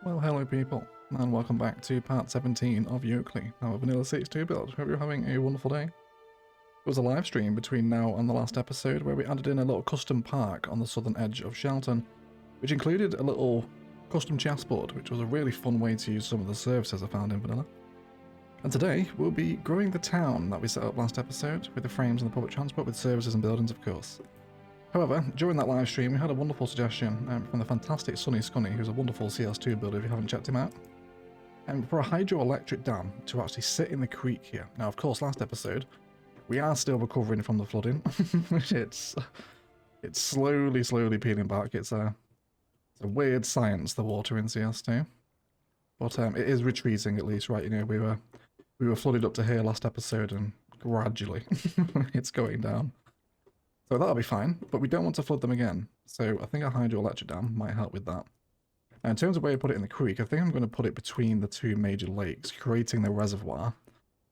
Well, hello people, and welcome back to part 17 of Yoakley, our Vanilla 62 build. Hope you're having a wonderful day. It was a live stream between now and the last episode where we added in a little custom park on the southern edge of Shelton, which included a little custom chessboard, which was a really fun way to use some of the services I found in Vanilla. And today, we'll be growing the town that we set up last episode, with the frames and the public transport, with services and buildings of course. However, during that live stream, we had a wonderful suggestion from the fantastic Sunny Scunny, who's a wonderful CS2 builder if you haven't checked him out, for a hydroelectric dam to actually sit in the creek here. Now, of course, last episode, we are still recovering from the flooding. It's slowly peeling back. It's a weird science, the water in CS2. But it is retreating at least, right? You know, we were flooded up to here last episode, and gradually it's going down. So that'll be fine, but we don't want to flood them again. So I think a hydroelectric dam might help with that. Now, in terms of where you put it in the creek, I think I'm going to put it between the two major lakes, creating the reservoir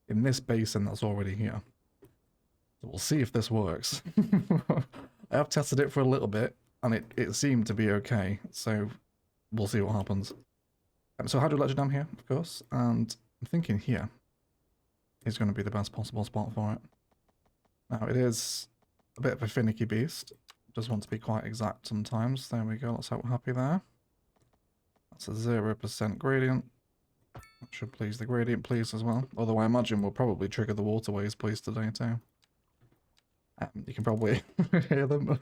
in this basin that's already here. So we'll see if this works. I have tested it for a little bit, and it seemed to be okay, so we'll see what happens. So hydroelectric dam here, of course, and I'm thinking here is going to be the best possible spot for it. Now, it is a bit of a finicky beast. Does want to be quite exact sometimes. There we go. Let's hope we're happy there. That's a 0% gradient. That should please the gradient please as well. Although I imagine we'll probably trigger the waterways please today too. You can probably hear them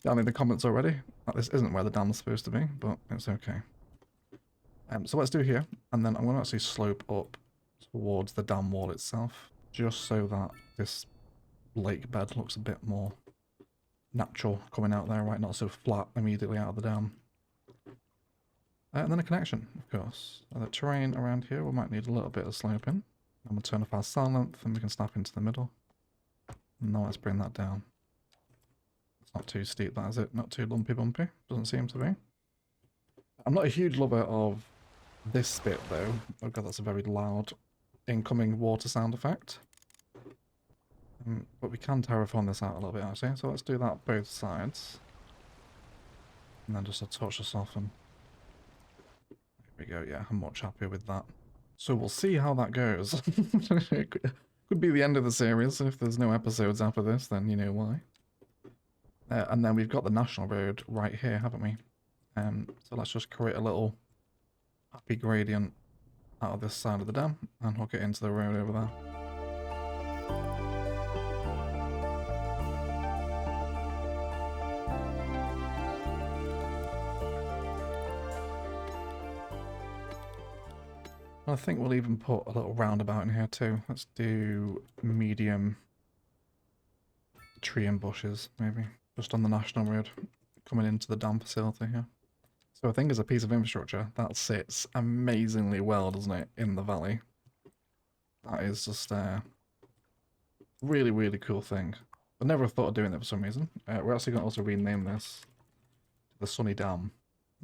down in the comments already. This isn't where the dam's supposed to be, but it's okay. So let's do here, and then I'm going to actually slope up towards the dam wall itself, just so that this lake bed looks a bit more natural coming out there, right? Not so flat immediately out of the dam. And then a connection, of course. The terrain around here, we might need a little bit of sloping. I'm going to turn off our sound length and we can snap into the middle. Now let's bring that down. It's not too steep, that is it? Not too lumpy bumpy. Doesn't seem to be. I'm not a huge lover of this bit though. Oh god, that's a very loud incoming water sound effect. But we can terraform this out a little bit actually, so let's do that both sides. And then just a touch of soften. There we go, yeah, I'm much happier with that. So we'll see how that goes. It could be the end of the series, so if there's no episodes after this, then you know why. And then we've got the national road right here, haven't we? So let's just create a little happy gradient out of this side of the dam and hook it into the road over there. I think we'll even put a little roundabout in here too. Let's do medium tree and bushes, maybe. Just on the national road, coming into the dam facility here. So I think as a piece of infrastructure, that sits amazingly well, doesn't it, in the valley. That is just a really, really cool thing. I never thought of doing that for some reason. We're actually going to also rename this to the Sunny Dam,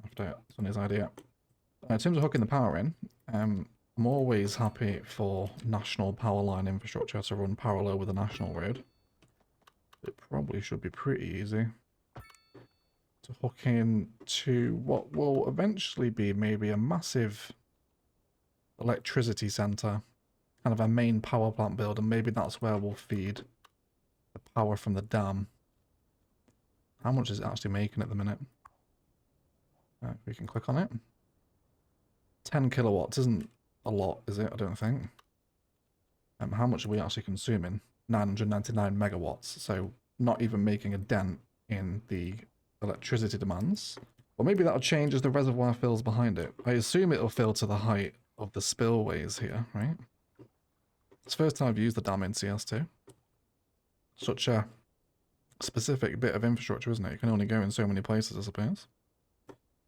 after Sunny's idea. In terms of hooking the power in, I'm always happy for national power line infrastructure to run parallel with the national road. It probably should be pretty easy to hook in to what will eventually be maybe a massive electricity centre, kind of a main power plant build, and maybe that's where we'll feed the power from the dam. How much is it actually making at the minute? We can click on it. 10 kilowatts isn't a lot, is it? I don't think. How much are we actually consuming? 999 megawatts, so not even making a dent in the electricity demands. Or maybe that'll change as the reservoir fills behind it. I assume it'll fill to the height of the spillways here, right? It's the first time I've used the dam in CS2. Such a specific bit of infrastructure, isn't it? You can only go in so many places, I suppose.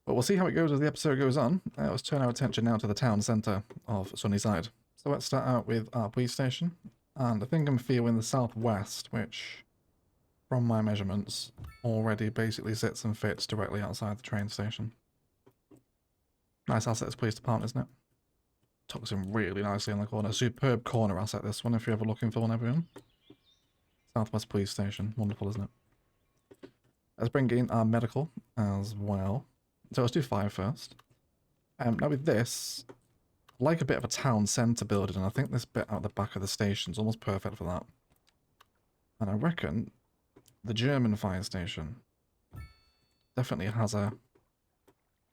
But we'll see how it goes as the episode goes on. Let's turn our attention now to the town centre of Sunnyside. So let's start out with our police station. And I think I'm feeling the southwest, which, from my measurements, already basically sits and fits directly outside the train station. Nice asset, this police department, isn't it? Tucks in really nicely in the corner. Superb corner asset, this one, if you're ever looking for one, everyone. Southwest Police Station. Wonderful, isn't it? Let's bring in our medical as well. So let's do 5 first. Now with this, I like a bit of a town centre building, and I think this bit out the back of the station is almost perfect for that. And I reckon the German fire station definitely has a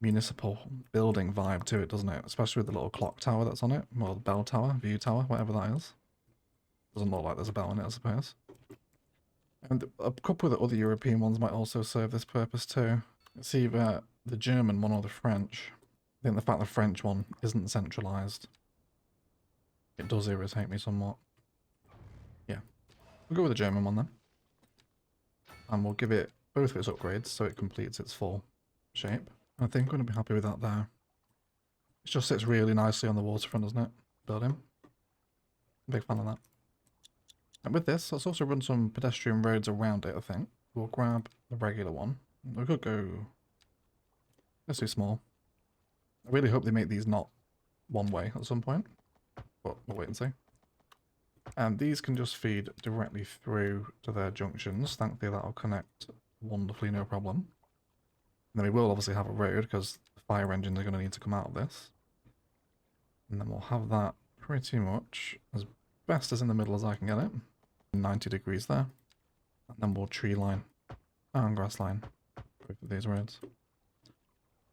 municipal building vibe to it, doesn't it? Especially with the little clock tower that's on it, or the bell tower, view tower, whatever that is. Doesn't look like there's a bell on it, I suppose. And a couple of the other European ones might also serve this purpose too. It's either the German one or the French. I think the fact the French one isn't centralised, it does irritate me somewhat. Yeah, we'll go with the German one then. And we'll give it both of its upgrades so it completes its full shape. I think I'm going to be happy with that there. It just sits really nicely on the waterfront, doesn't it? Building. Big fan of that. And with this, let's also run some pedestrian roads around it, I think. We'll grab the regular one. We could go... Let's do small. I really hope they make these not one way at some point. But we'll wait and see. And these can just feed directly through to their junctions. Thankfully that'll connect wonderfully, no problem. And then we will obviously have a road because the fire engines are going to need to come out of this. And then we'll have that pretty much as best as in the middle as I can get it. 90 degrees there. And then we'll tree line and grass line both of these roads.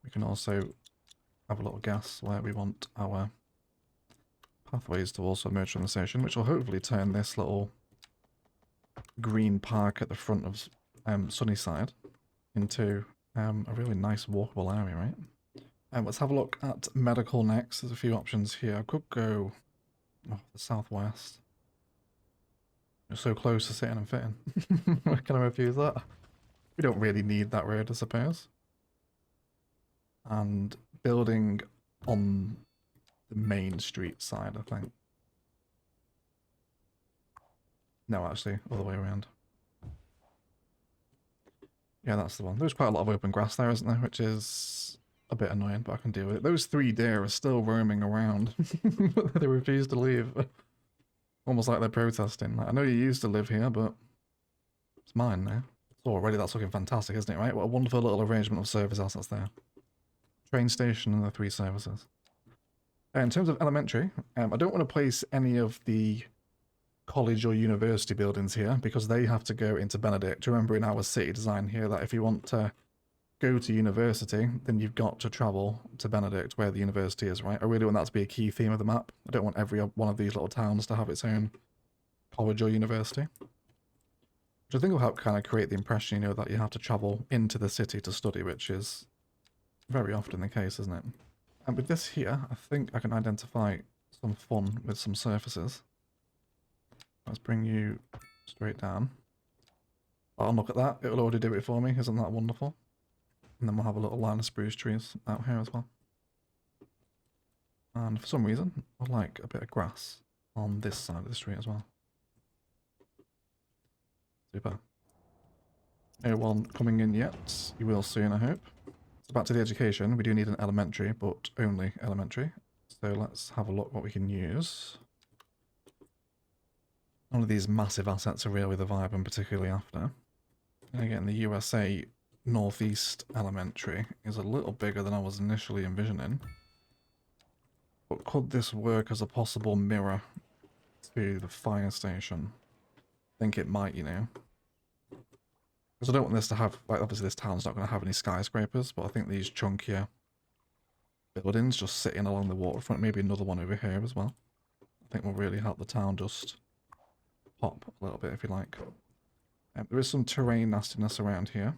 We can also have a little guess where we want our pathways to also merge from the station, which will hopefully turn this little green park at the front of Sunnyside into a really nice walkable area, right? Let's have a look at medical next. There's a few options here. I could go the southwest. You're so close to sitting and fitting. Can I refuse that? We don't really need that road, I suppose. And building on the main street side, I think. No, actually, other way around. Yeah, that's the one. There's quite a lot of open grass there, isn't there? Which is a bit annoying, but I can deal with it. Those 3 deer are still roaming around. They refuse to leave. Almost like they're protesting. Like, I know you used to live here, but it's mine now. So already that's looking fantastic, isn't it, right? What a wonderful little arrangement of service assets there. Train station and the 3 services. In terms of elementary, I don't want to place any of the college or university buildings here because they have to go into Benedict. Remember in our city design here that if you want to go to university, then you've got to travel to Benedict where the university is, right? I really want that to be a key theme of the map. I don't want every one of these little towns to have its own college or university. Which I think will help kind of create the impression, you know, that you have to travel into the city to study, which is very often the case, isn't it? And with this here, I think I can identify some fun with some surfaces. Let's bring you straight down. Oh, look at that. It'll already do it for me. Isn't that wonderful? And then we'll have a little line of spruce trees out here as well. And for some reason, I like a bit of grass on this side of the street as well. Super. No one coming in yet. You will soon, I hope. So back to the education. We do need an elementary, but only elementary. So let's have a look what we can use. None of these massive assets are really the vibe I'm particularly after. And again, the USA Northeast Elementary is a little bigger than I was initially envisioning. But could this work as a possible mirror to the fire station? I think it might, you know. Because I don't want this to have, like, obviously this town's not going to have any skyscrapers, but I think these chunkier buildings just sitting along the waterfront, maybe another one over here as well, I think will really help the town just pop a little bit, if you like. There is some terrain nastiness around here.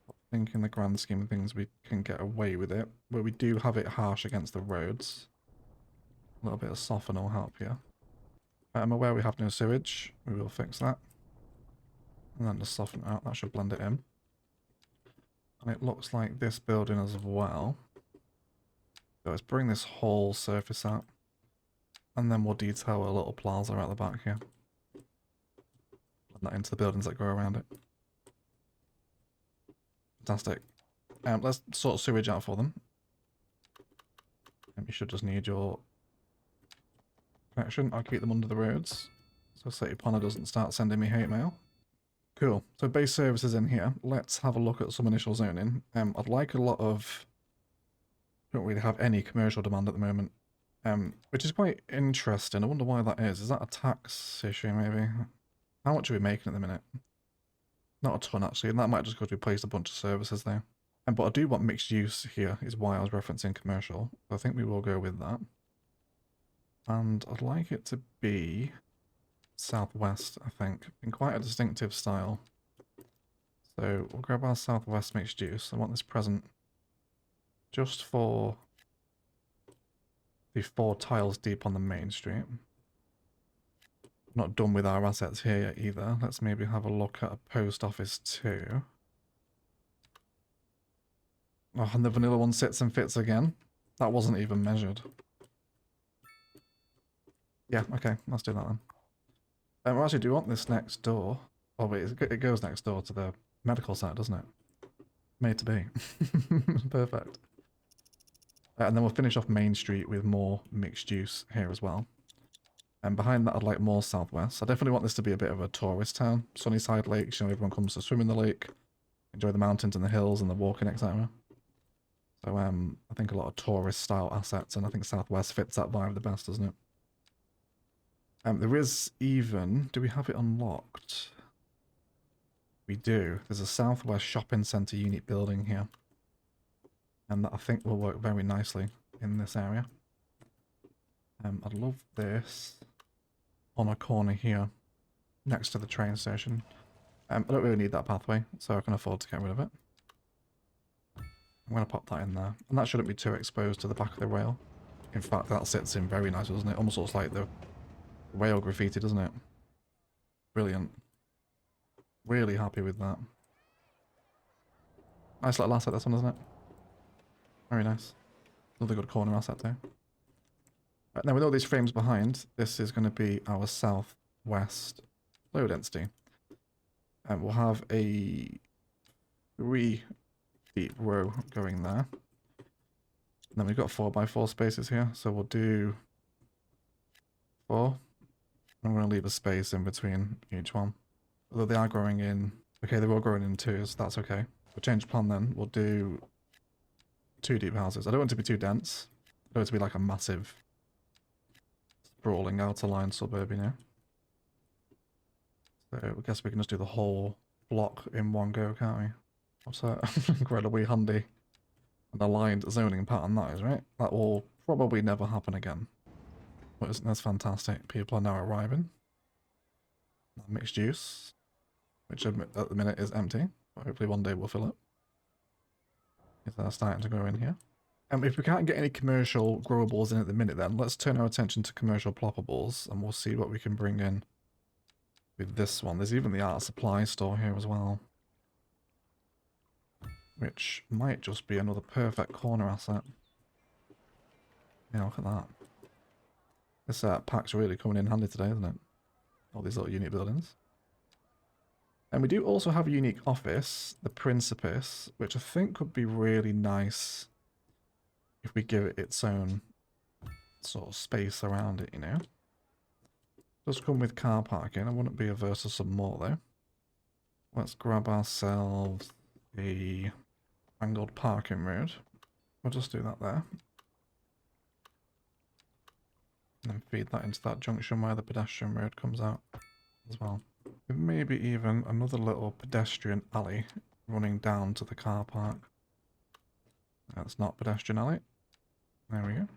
I think in the grand scheme of things we can get away with it, where we do have it harsh against the roads. A little bit of soften will help here. I'm aware we have no sewage, we will fix that. And then just soften it out, that should blend it in. And it looks like this building as well. So let's bring this whole surface out. And then we'll detail a little plaza out the back here. Blend that into the buildings that go around it. Fantastic. Let's sort sewage out for them. And you should just need your connection. I'll keep them under the roads. So City Planner doesn't start sending me hate mail. Cool. So base services in here. Let's have a look at some initial zoning. I'd like a lot of Don't really have any commercial demand at the moment, which is quite interesting. I wonder why that is. Is that a tax issue, maybe? How much are we making at the minute? Not a ton, actually, and that might just go to replace a bunch of services there. But I do want mixed use here, is why I was referencing commercial. So I think we will go with that. And I'd like it to be southwest, I think, in quite a distinctive style. So we'll grab our southwest mixed use. I want this present just for the 4 tiles deep on the main street. Not done with our assets here yet either. Let's maybe have a look at a post office too. Oh, and the vanilla one sits and fits again. That wasn't even measured. Yeah, okay, let's do that then. Well, actually, do you want this next door? Oh wait, it goes next door to the medical site, doesn't it? Made to be. Perfect. And then we'll finish off Main Street with more mixed use here as well. And behind that, I'd like more southwest. I definitely want this to be a bit of a tourist town. Sunnyside Lakes, you know, everyone comes to swim in the lake, enjoy the mountains and the hills and the walking, etc. So I think a lot of tourist style assets, and I think southwest fits that vibe the best, doesn't it? There is even, do we have it unlocked? We do. There's a southwest shopping centre unit building here. And that I think will work very nicely in this area. I'd love this on a corner here, next to the train station. I don't really need that pathway, so I can afford to get rid of it. I'm going to pop that in there. And that shouldn't be too exposed to the back of the rail. In fact, that sits in very nice, doesn't it? Almost looks like the rail graffiti, doesn't it? Brilliant. Really happy with that. Nice little asset, this one, isn't it? Very nice. Another good corner asset too. Right, now with all these frames behind, this is going to be our southwest low density. And we'll have a 3 deep row going there. And then we've got 4x4 spaces here, so we'll do 4. I'm going to leave a space in between each one. Although they are growing in... Okay, they're all growing in 2s, so that's okay. We'll change plan then. We'll do 2 deep houses. I don't want it to be too dense. I don't want it to be like a massive sprawling outer line suburb, you know. So I guess we can just do the whole block in one go, can't we? What's that? Incredibly handy and aligned zoning pattern that is, right? That will probably never happen again. But isn't that fantastic? People are now arriving. Mixed use, which at the minute is empty, but hopefully one day we'll fill it. If they're starting to go in here. If we can't get any commercial growables in at the minute, then let's turn our attention to commercial ploppables, and we'll see what we can bring in with this one. There's even the art supply store here as well, which might just be another perfect corner asset. Yeah, look at that. This pack's really coming in handy today, isn't it? All these little unique buildings. And we do also have a unique office, the Principis, which I think could be really nice if we give it its own sort of space around it, you know. Does come with car parking. I wouldn't be averse to some more though. Let's grab ourselves a angled parking road. We'll just do that there. And then feed that into that junction where the pedestrian road comes out as well. With maybe even another little pedestrian alley running down to the car park. That's not pedestrian alley. There we go. And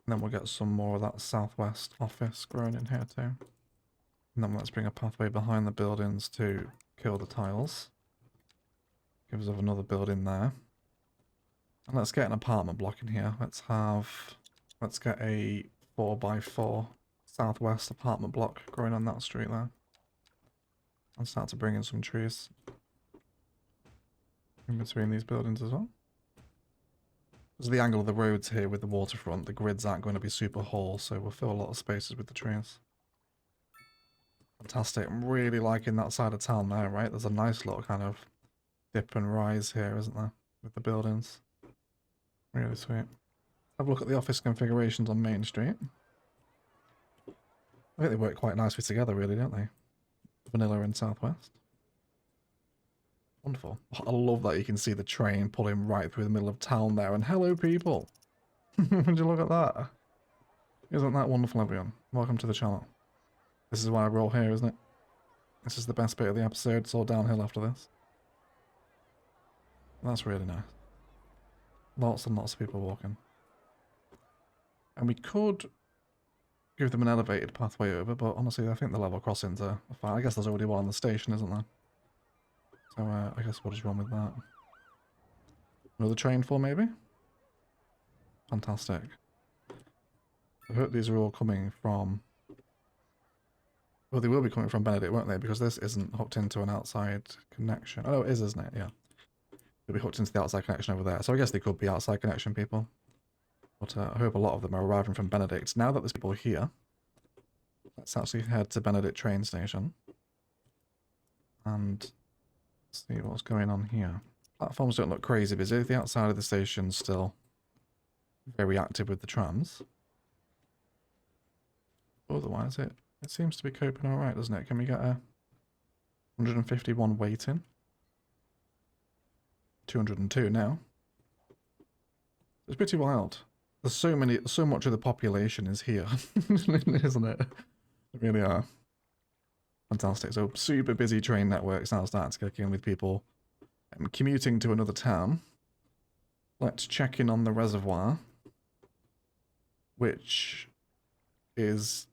then we'll get some more of that southwest office growing in here too. And then let's bring a pathway behind the buildings to kill the tiles. Gives us another building there. And let's get an apartment block in here. Let's get a 4x4 southwest apartment block growing on that street there. And start to bring in some trees in between these buildings as well. Because of the angle of the roads here with the waterfront, the grids aren't going to be super whole, so we'll fill a lot of spaces with the trees. Fantastic. I'm really liking that side of town there, right? There's a nice little kind of dip and rise here, isn't there? With the buildings. Really sweet. Have a look at the office configurations on Main Street. I think they work quite nicely together, really, don't they? Vanilla and Southwest. Wonderful. I love that you can see the train pulling right through the middle of town there. And hello, people. Would you look at that? Isn't that wonderful, everyone? Welcome to the channel. This is why we're all here, isn't it? This is the best bit of the episode. It's all downhill after this. That's really nice. Lots and lots of people walking. And we could give them an elevated pathway over, but honestly, I think the level crossings are fine. I guess there's already one on the station, isn't there? So I guess we'll just run with that. Another train for maybe? Fantastic. I hope these are all coming from... Well, they will be coming from Benedict, won't they? Because this isn't hooked into an outside connection. Oh, it is, isn't it? Yeah. It'll be hooked into the outside connection over there. So I guess they could be outside connection people. But I hope a lot of them are arriving from Benedict. Now that there's people here, let's actually head to Benedict train station. And see what's going on here. Platforms don't look crazy busy. The outside of the station's still very active with the trams. Otherwise, it seems to be coping alright, doesn't it? Can we get a 151 waiting? 202 now. It's pretty wild. There's so much of the population is here, isn't it? They really are. Fantastic. So super busy train networks now starting to kick in with people commuting to another town. Let's check in on the reservoir, which is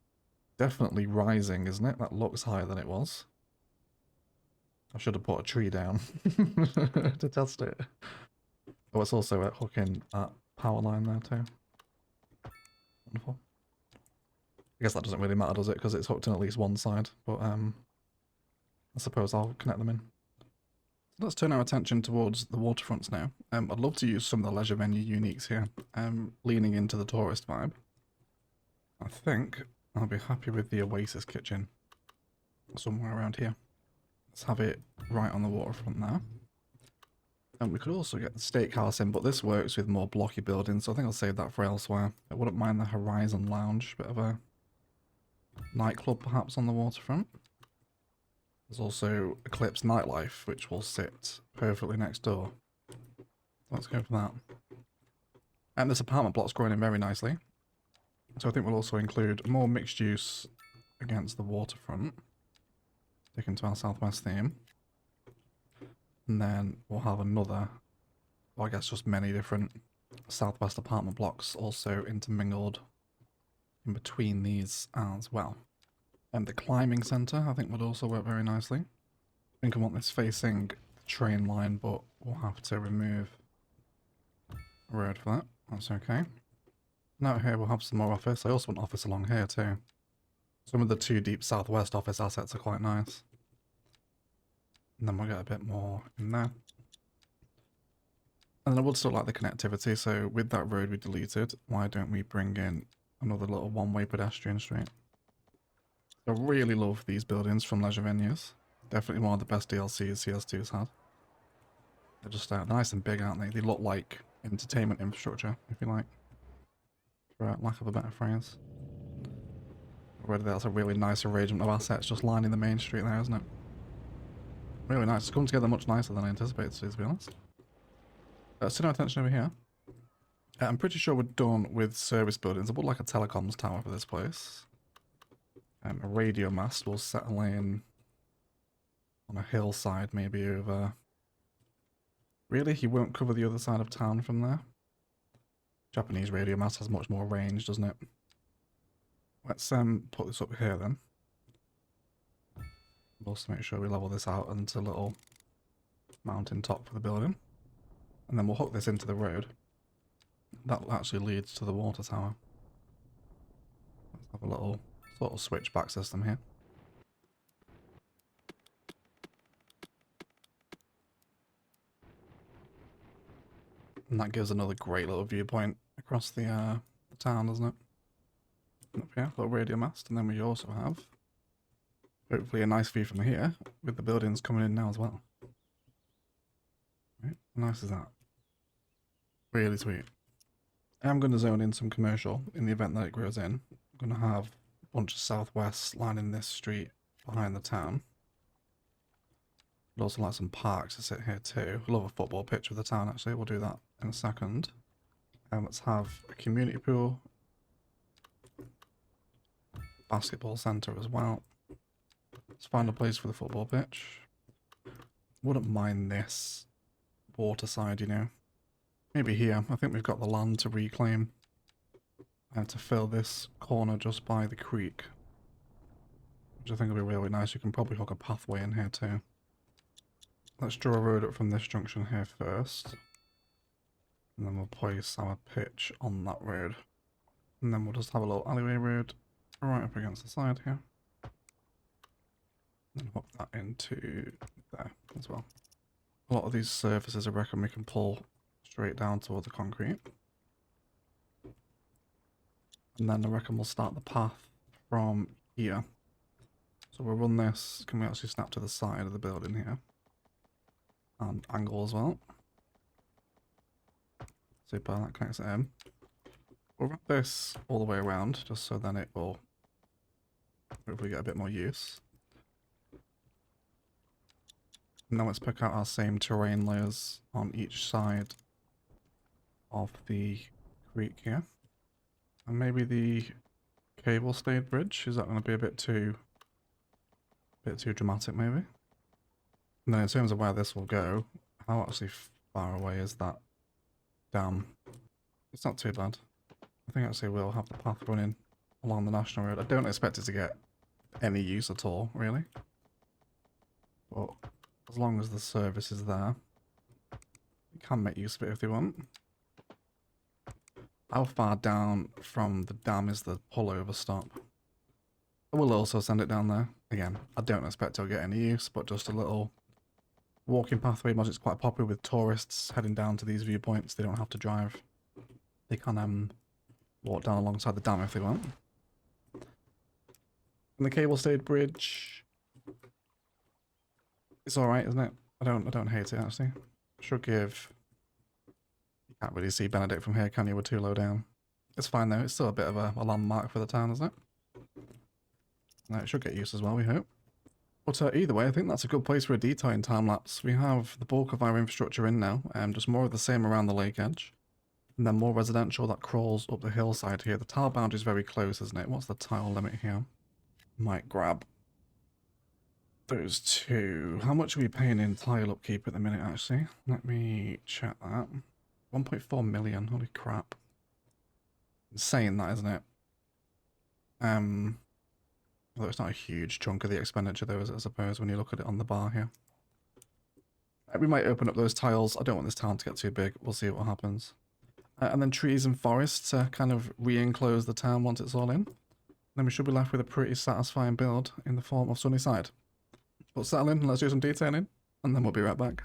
definitely rising, isn't it? That looks higher than it was. I should have put a tree down to test it. Oh, it's also hooking that power line there too. Wonderful. I guess that doesn't really matter, does it? Because it's hooked in at least one side. But I suppose I'll connect them in. Let's turn our attention towards the waterfronts now. I'd love to use some of the leisure venue uniques here, leaning into the tourist vibe. I think I'll be happy with the Oasis kitchen somewhere around here. Let's have it right on the waterfront there. And we could also get the steakhouse in, but this works with more blocky buildings, so I think I'll save that for elsewhere. I wouldn't mind the Horizon Lounge, bit of a nightclub perhaps on the waterfront. There's also Eclipse Nightlife, which will sit perfectly next door. Let's go for that. And this apartment block's growing in very nicely. So I think we'll also include more mixed use against the waterfront. Sticking to our southwest theme. And then we'll have another, well, I guess just many different southwest apartment blocks also intermingled in between these as well. And the climbing centre I think would also work very nicely. I think I want this facing the train line, but we'll have to remove a road for that. That's okay. Now here we'll have some more office. I also want office along here too. Some of the two deep southwest office assets are quite nice. And then we'll get a bit more in there. And then I would still like the connectivity, so with that road we deleted, why don't we bring in another little one-way pedestrian street? I really love these buildings from leisure venues. Definitely one of the best DLCs CS2's had. They're just nice and big, aren't they? They look like entertainment infrastructure, if you like. For lack of a better phrase. Already that's a really nice arrangement of assets just lining the main street there, isn't it? Really nice. It's come together much nicer than I anticipated, to be honest. Let's turn our attention over here. I'm pretty sure we're done with service buildings. I would like a telecoms tower for this place. A radio mast will settle in on a hillside, maybe over... Really? He won't cover the other side of town from there? Japanese radio mast has much more range, doesn't it? Let's put this up here then. Also make sure we level this out into a little mountain top for the building. And then we'll hook this into the road. That actually leads to the water tower. Let's have a little sort of switchback system here. And that gives another great little viewpoint across the town, doesn't it? Up here, little radio mast, and then we also have hopefully a nice view from here with the buildings coming in now as well. Right, how nice is that? Really sweet. I'm going to zone in some commercial in the event that it grows in. I'm going to have a bunch of southwest lining this street behind the town. I'd also like some parks to sit here too. Love a football pitch with the town actually, we'll do that in a second. Let's have a community pool. Basketball centre as well. Let's find a place for the football pitch. Wouldn't mind this water side, you know. Maybe here. I think we've got the land to reclaim. And to fill this corner just by the creek. Which I think will be really nice. You can probably hook a pathway in here too. Let's draw a road up from this junction here first. And then we'll place our pitch on that road. And then we'll just have a little alleyway road right up against the side here. And hook that into there as well. A lot of these surfaces I reckon we can pull straight down toward the concrete. And then I reckon we'll start the path from here. So we'll run this. Can we actually snap to the side of the building here? And angle as well. Super, that connects it in. We'll wrap this all the way around, just so then it will hopefully get a bit more use. Now let's pick out our same terrain layers on each side of the creek here. And maybe the cable stayed bridge, is that going to be a bit too dramatic maybe? And then in terms of where this will go, how actually far away is that dam? It's not too bad. I think actually we'll have the path running along the national road. I don't expect it to get any use at all, really. But as long as the service is there, you can make use of it if they want. How far down from the dam is the pullover stop? I will also send it down there. Again, I don't expect it'll get any use, but just a little walking pathway. Imagine it's quite popular with tourists heading down to these viewpoints. They don't have to drive. They can walk down alongside the dam if they want. And the cable stayed bridge, it's alright, isn't it? I don't hate it actually. Should give. You can't really see Benedict from here, can you? We're too low down. It's fine though, it's still a bit of a landmark for the town, isn't it? No, it should get used as well, we hope. But either way, I think that's a good place for a detour in time-lapse. We have the bulk of our infrastructure in now, just more of the same around the lake edge. And then more residential that crawls up the hillside here. The tile boundary is very close, isn't it? What's the tile limit here? Might grab those two. How much are we paying in tile upkeep at the minute, actually? Let me check that. 1.4 million, holy crap. Insane that, isn't it? Although it's not a huge chunk of the expenditure though, is it, I suppose, when you look at it on the bar here. We might open up those tiles. I don't want this town to get too big. We'll see what happens. And then trees and forests to kind of re-enclose the town once it's all in. Then we should be left with a pretty satisfying build in the form of Sunnyside. We'll settle in and let's do some detailing, and then we'll be right back.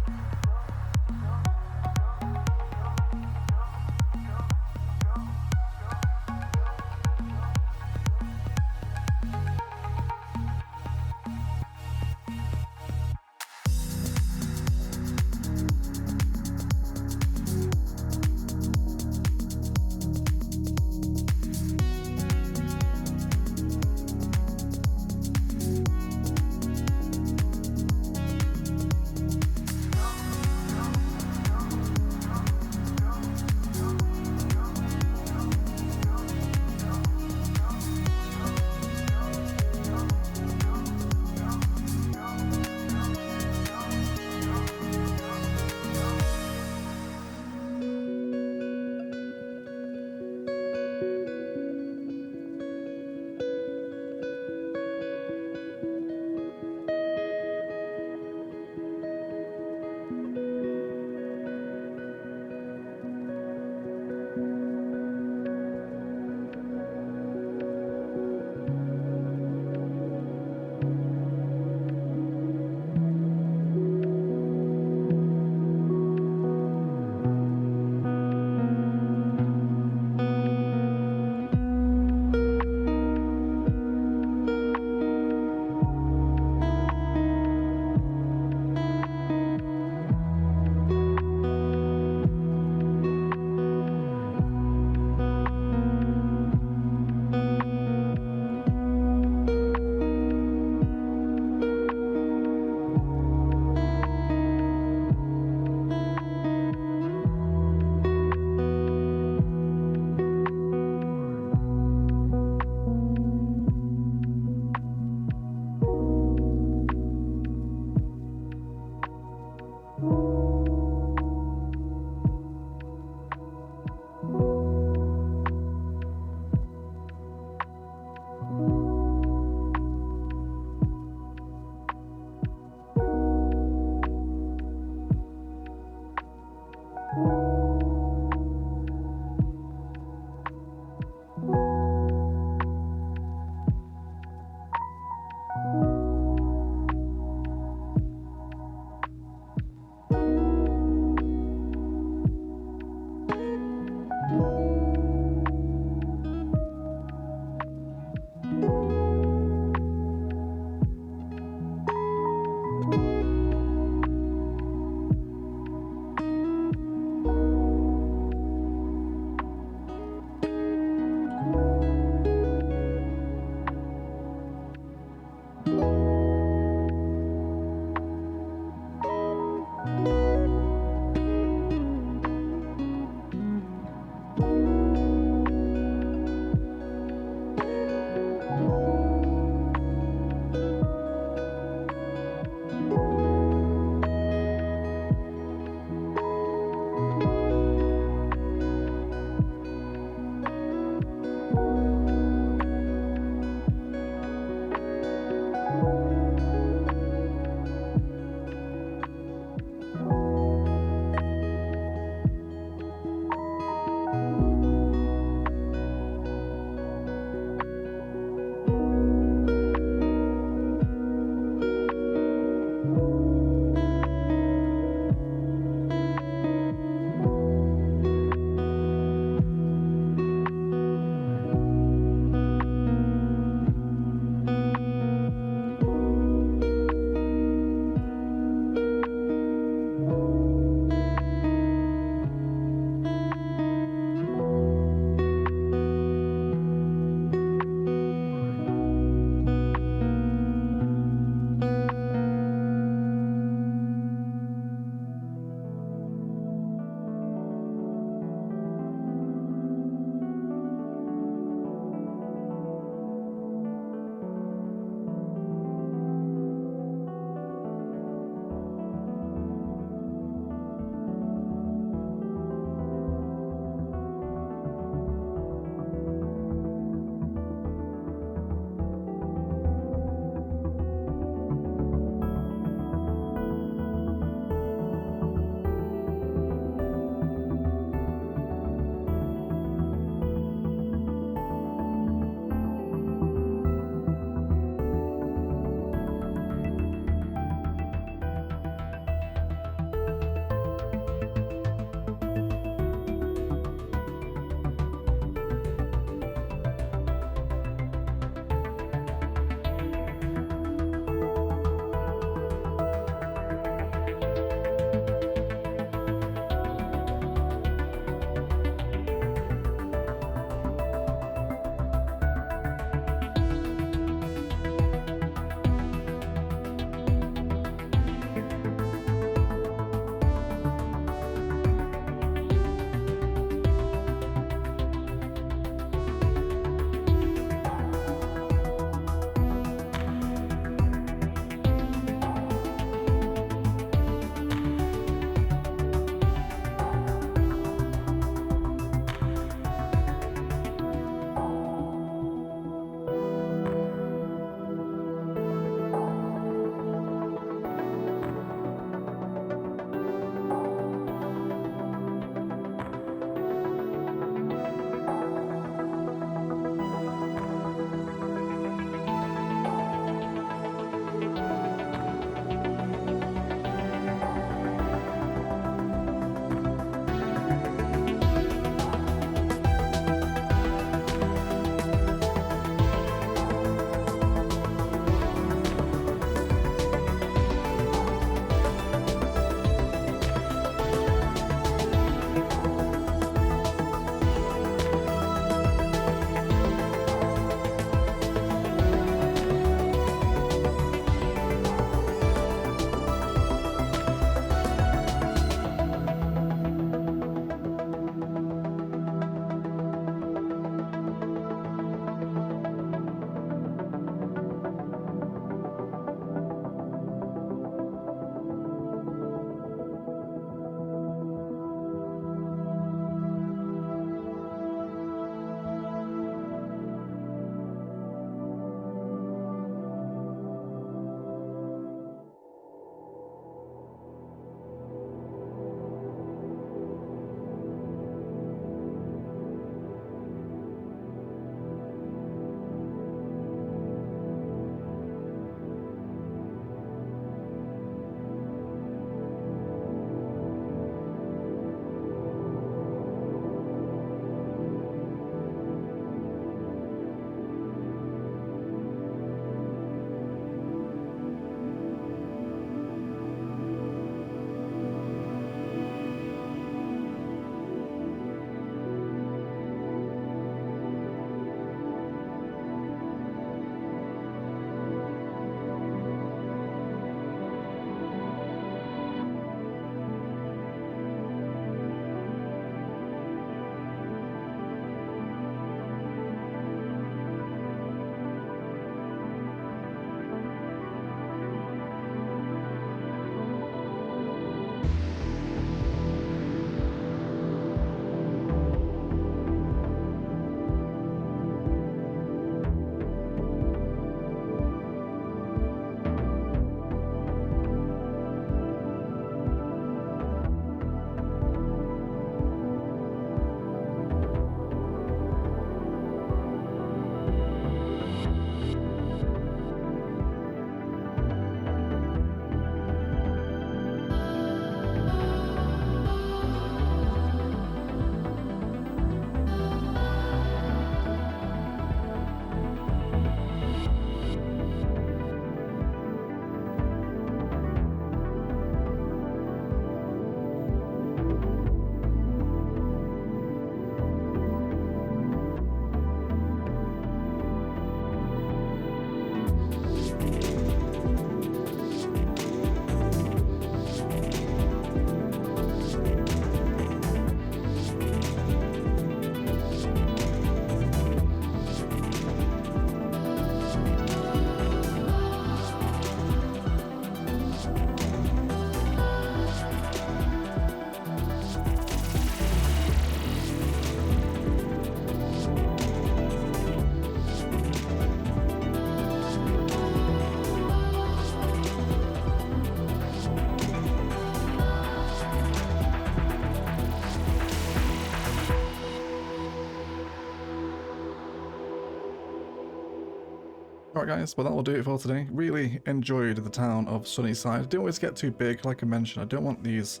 Alright guys, well that will do it for today. Really enjoyed the town of Sunnyside. Didn't want it to get too big, like I mentioned. I don't want these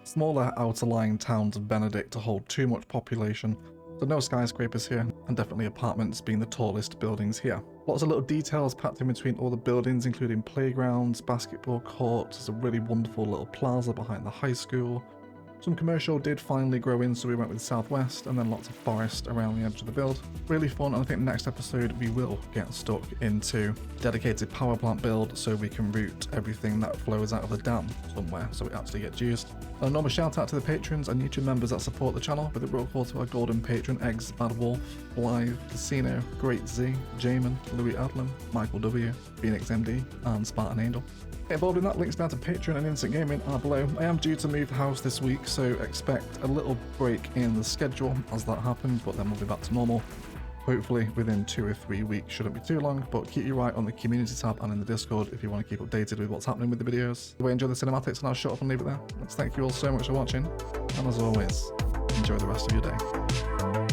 smaller outer lying towns of Benedict to hold too much population. So no skyscrapers here, and definitely apartments being the tallest buildings here. Lots of little details packed in between all the buildings, including playgrounds, basketball courts. There's a really wonderful little plaza behind the high school. Some commercial did finally grow in, so we went with Southwest, and then lots of forest around the edge of the build. Really fun, and I think next episode we will get stuck into dedicated power plant build so we can route everything that flows out of the dam somewhere so it actually gets used. A normal shout out to the patrons and YouTube members that support the channel, with a real call to our golden patron Eggs, Bad Wolf, Blythe, Casino, Great Z, Jamin, Louis Adlam, Michael W, Phoenix MD, and Spartan Angel. Get involved in that, links down to Patreon and Instant Gaming are below. I am due to move house this week, so expect a little break in the schedule as that happens, but then we'll be back to normal. Hopefully within 2 or 3 weeks, shouldn't be too long, but keep your eye on the community tab and in the Discord if you want to keep updated with what's happening with the videos. If you enjoy the cinematics, and I'll shut up and leave it there. Let's thank you all so much for watching, and as always, enjoy the rest of your day.